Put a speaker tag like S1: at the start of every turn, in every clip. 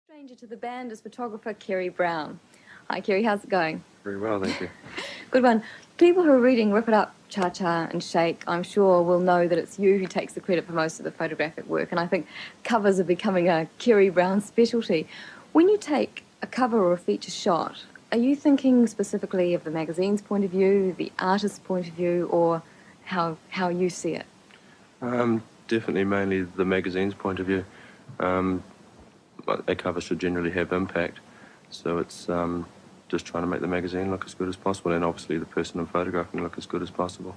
S1: Stranger to the band is photographer Kerry Brown. Hi Kerry, how's it going?
S2: Very well, thank you.
S1: Good one. People who are reading Rip It Up, Cha Cha and Shake, I'm sure will know that it's you who takes the credit for most of the photographic work, and I think covers are becoming a Kerry Brown specialty. When you take a cover or a feature shot, are you thinking specifically of the magazine's point of view, the artist's point of view, or how you see it?
S2: Definitely mainly the magazine's point of view. A cover should generally have impact, so it's just trying to make the magazine look as good as possible, and obviously the person I'm photographing look as good as possible,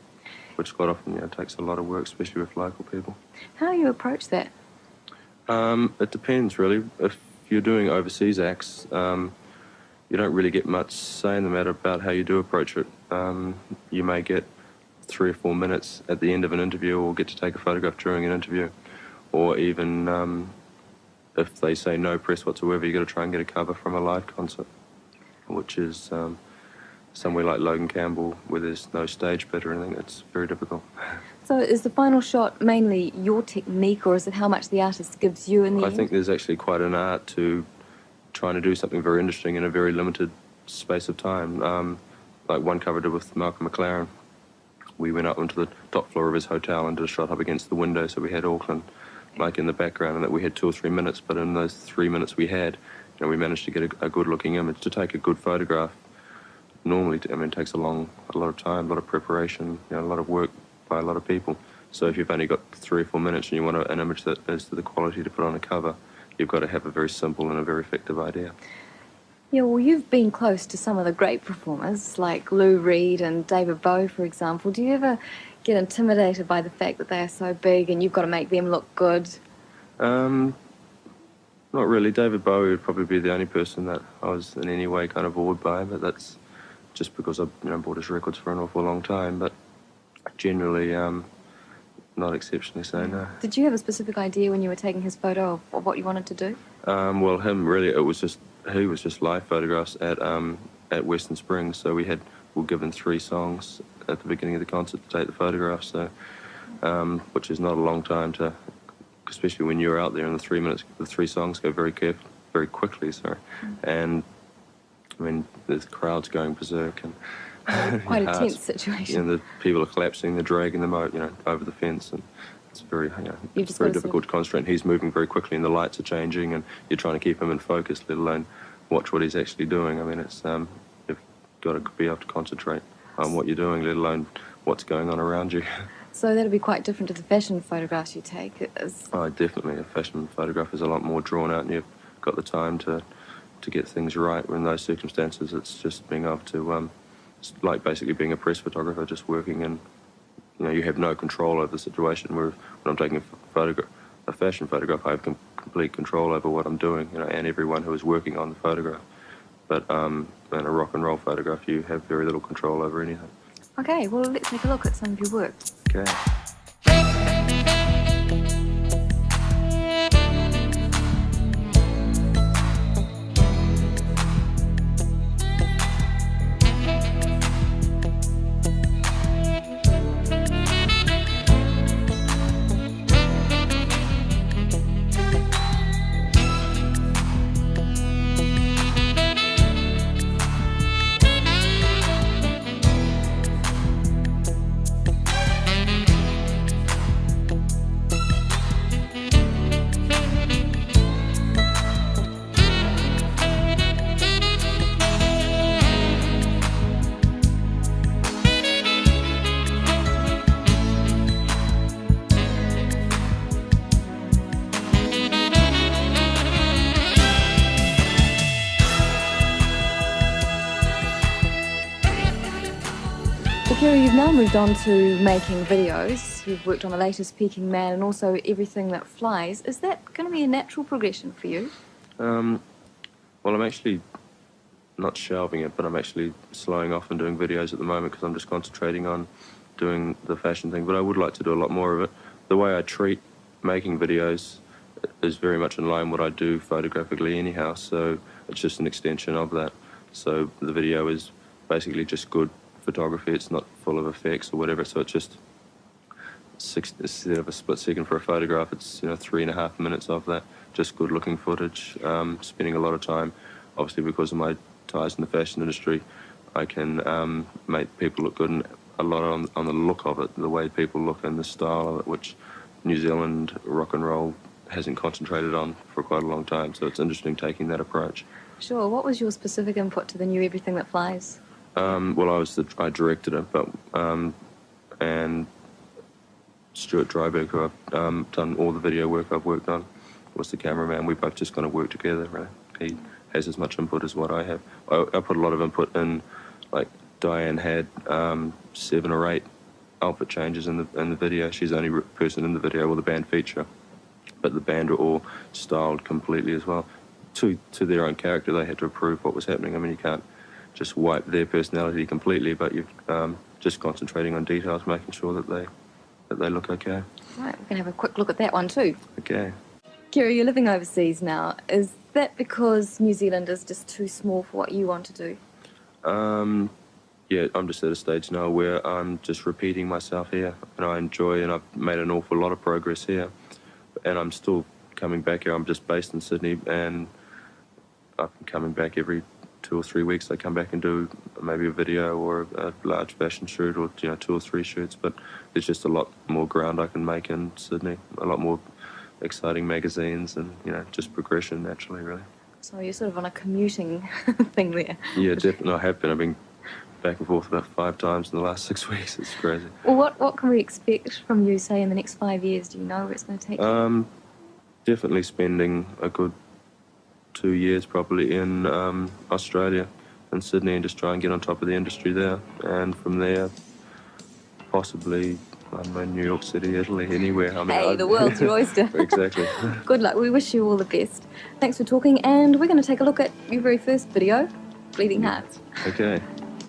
S2: which quite often takes a lot of work, especially with local people.
S1: How do you approach that?
S2: It depends really. If you're doing overseas acts, you don't really get much say in the matter about how you do approach it. You may get 3 or 4 minutes at the end of an interview, or get to take a photograph during an interview, or even if they say no press whatsoever, you've got to try and get a cover from a live concert, which is somewhere like Logan Campbell, where there's no stage bit or anything. It's very difficult.
S1: So is the final shot mainly your technique, or is it how much the artist gives you in the end?
S2: I think there's actually quite an art to trying to do something very interesting in a very limited space of time. Like one cover I did with Malcolm McLaren. We went up onto the top floor of his hotel and did a shot up against the window, so we had Auckland like in the background, and that we had 2 or 3 minutes, but in those 3 minutes we had, we managed to get a good looking image. To take a good photograph normally, it takes a lot of time, a lot of preparation, a lot of work by a lot of people. So if you've only got 3 or 4 minutes and you want an image that is to the quality to put on a cover, you've got to have a very simple and a very effective idea.
S1: Yeah, well, you've been close to some of the great performers, like Lou Reed and David Bowie, for example. Do you ever get intimidated by the fact that they are so big and you've got to make them look good?
S2: Not really. David Bowie would probably be the only person that I was in any way kind of awed by, but that's just because I've bought his records for an awful long time. But generally, not exceptionally so, no.
S1: Did you have a specific idea when you were taking his photo of what you wanted to do?
S2: Well, him really, he was just live photographs at Western Springs. So we were given 3 songs at the beginning of the concert to take the photographs. So, which is not a long time to, especially when you're out there in the 3 minutes. The 3 songs go very quickly. Sorry, and the crowd's going berserk and.
S1: Quite a tense situation.
S2: And the people are collapsing, they're dragging them out, over the fence, and it's very, it's very difficult to concentrate. He's moving very quickly, and the lights are changing, and you're trying to keep him in focus, let alone watch what he's actually doing. It's you've got to be able to concentrate on what you're doing, let alone what's going on around you.
S1: So that'll be quite different to the fashion photographs you take.
S2: Oh, definitely. A fashion photograph is a lot more drawn out, and you've got the time to get things right. In those circumstances, it's just being able to. It's like basically being a press photographer, just working, and you have no control over the situation. Where when I'm taking a fashion photograph, I have complete control over what I'm doing, and everyone who is working on the photograph. But in a rock and roll photograph, you have very little control over anything.
S1: Okay, well, let's take a look at some of your work.
S2: Okay.
S1: Kerry, you've now moved on to making videos. You've worked on the latest Peking Man and also Everything That Flies. Is that going to be a natural progression for you?
S2: Well, I'm actually not shelving it, but I'm actually slowing off and doing videos at the moment because I'm just concentrating on doing the fashion thing. But I would like to do a lot more of it. The way I treat making videos is very much in line with what I do photographically anyhow, so it's just an extension of that. So the video is basically just good photography. It's not full of effects or whatever, so it's just instead of a split second for a photograph, it's 3.5 minutes of that. just good-looking footage, spending a lot of time, obviously because of my ties in the fashion industry, I can make people look good, and a lot on the look of it, the way people look and the style of it, which New Zealand rock and roll hasn't concentrated on for quite a long time. So it's interesting taking that approach.
S1: Sure. What was your specific input to the new Everything That Flies?
S2: Well, I directed it, but and Stuart Dryberg, who I've done all the video work I've worked on, was the cameraman. We both just kind of work together, right? He has as much input as what I have. I put a lot of input in, like Diane had 7 or 8 outfit changes in the video. She's the only person in the video with the band feature, but the band are all styled completely as well. To their own character, they had to approve what was happening. I mean, you can't just wipe their personality completely, but you're just concentrating on details, making sure that they look okay.
S1: Right, we can have a quick look at that one too.
S2: Okay.
S1: Kerry, you're living overseas now. Is that because New Zealand is just too small for what you want to do?
S2: Yeah, I'm just at a stage now where I'm just repeating myself here, and I enjoy, and I've made an awful lot of progress here, and I'm still coming back here. I'm just based in Sydney, and I'm coming back every 2 or 3 weeks. I come back and do maybe a video or a large fashion shoot, or 2 or 3 shoots. But there's just a lot more ground I can make in Sydney, a lot more exciting magazines, and just progression naturally, really.
S1: So you're sort of on a commuting thing there.
S2: Yeah, definitely. I have been. I've been back and forth about 5 times in the last 6 weeks. It's crazy.
S1: Well, what can we expect from you, say, in the next 5 years? Do you know where it's going to take you?
S2: Definitely spending a good 2 years probably in Australia and Sydney, and just try and get on top of the industry there. And from there, possibly, I don't know, New York City, Italy, anywhere. I mean,
S1: hey, the world's your oyster.
S2: Exactly.
S1: Good luck. We wish you all the best. Thanks for talking, and we're going to take a look at your very first video, Bleeding Hearts.
S2: Okay.